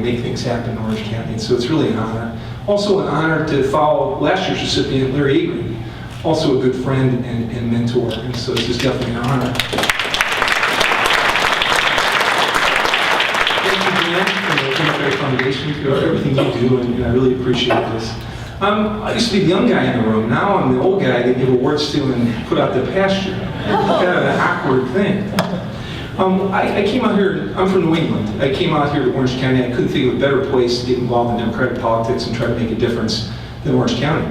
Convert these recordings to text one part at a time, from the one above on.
make things happen in Orange County. And so it's really an honor. Also an honor to follow last year's recipient, Larry Agron, also a good friend and mentor. And so this is definitely an honor. Thank you, Dan, from the Democratic Foundation for everything you do, and I really appreciate this. I used to be the young guy in the room. Now I'm the old guy that give awards to and put out the pasture. Kind of an awkward thing. I came out here, I'm from New England. I came out here to Orange County. I couldn't think of a better place to get involved in democratic politics and try to make a difference than Orange County.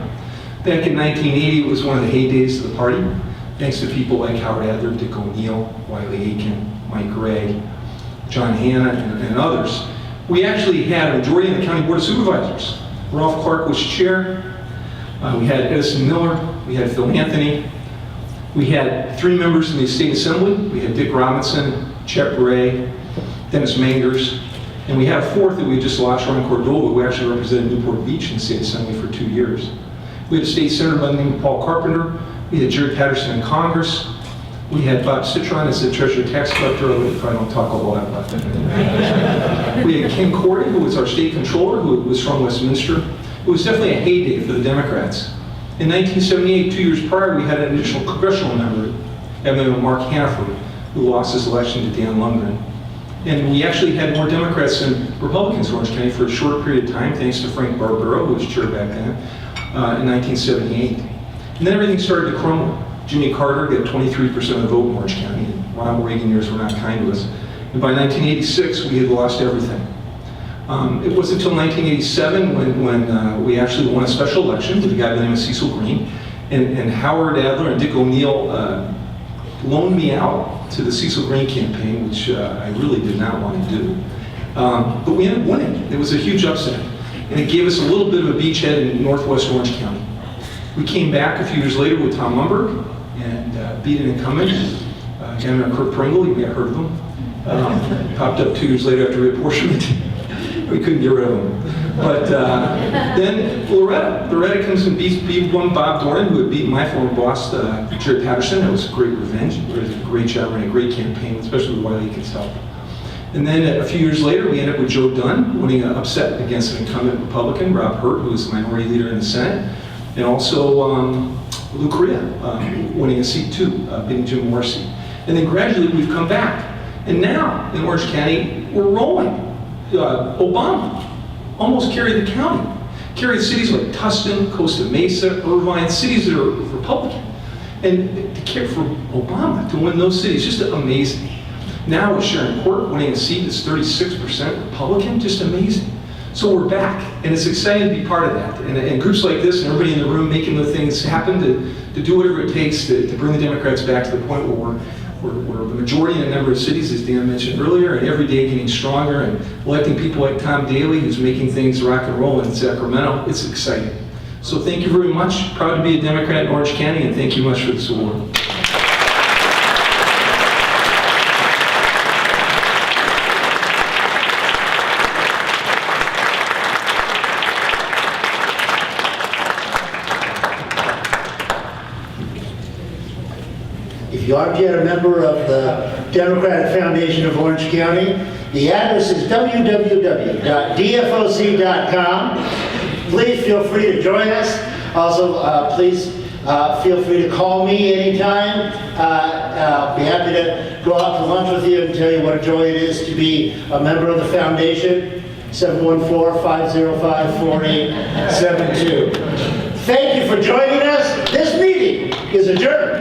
Back in 1980, it was one of the heydays of the party, thanks to people like Howard Adler, Dick O'Neill, Wiley Aiken, Mike Gray, John Hanna, and others. We actually had a majority in the County Board of Supervisors. Ralph Clark was chair. We had Edison Miller. We had Phil Anthony. We had 3 members in the State Assembly. We had Dick Robinson, Chet Bray, Dennis Mangers, and we had a 4th that we just lost, Ron Cordova, who actually represented Newport Beach in the State Assembly for 2 years. We had a state senator by the name of Paul Carpenter. We had Jerry Patterson in Congress. We had Bob Citron as the Treasurer Tax Collector, if I don't talk a lot about that. We had Ken Cordy, who was our state controller, who was from Westminster. It was definitely a heyday for the Democrats. In 1978, 2 years prior, we had an additional congressional member, Mark Hannaford, who lost his election to Dan Lundgren. And we actually had more Democrats than Republicans in Orange County for a short period of time, thanks to Frank Barbero, who was chair back then, in 1978. And then everything started to crumble. Jimmy Carter got 23% of the vote in Orange County, and Ronald Reagan years were not kind to us. And by 1986, we had lost everything. It wasn't until 1987 when we actually won a special election with a guy by the name of Cecil Green, and Howard Adler and Dick O'Neill loaned me out to the Cecil Green campaign, which I really did not want to do. But we ended up winning. It was a huge upset, and it gave us a little bit of a beachhead in northwest Orange County. We came back a few years later with Tom Lumberg and beat an incumbent, Governor Kirk Pringle. You may have heard of him. Popped up 2 years later after reapportionment. We couldn't get rid of him. But then Loretta comes and beat one Bob Dornan, who had beaten my former boss, Jerry Patterson. That was a great revenge. It was a great job, ran a great campaign, especially with Wiley Aiken's help. And then a few years later, we ended up with Joe Dunn winning an upset against an incumbent Republican, Rob Hurt, who was the minority leader in the Senate, and also Lou Correa winning a seat too, beating Jim Morrissey. And then gradually we've come back. And now in Orange County, we're rolling. Obama almost carried the county. Carried cities like Tustin, Costa Mesa, Irvine, cities that are Republican. And to care for Obama to win those cities, just amazing. Now with Sharon Court winning a seat that's 36% Republican, just amazing. So we're back, and it's exciting to be part of that. And groups like this and everybody in the room making the things happen to do whatever it takes to bring the Democrats back to the point where we're the majority in a number of cities, as Dan mentioned earlier, and every day getting stronger and electing people like Tom Daly, who's making things rock and roll in Sacramento. It's exciting. So thank you very much. Proud to be a Democrat in Orange County, and thank you much for this award. If you aren't yet a member of the Democratic Foundation of Orange County, the address is www.dfoc.com. Please feel free to join us. Also, please feel free to call me anytime. I'll be happy to go out to lunch with you and tell you what a joy it is to be a member of the foundation. 714-505-4872. Thank you for joining us. This meeting is adjourned.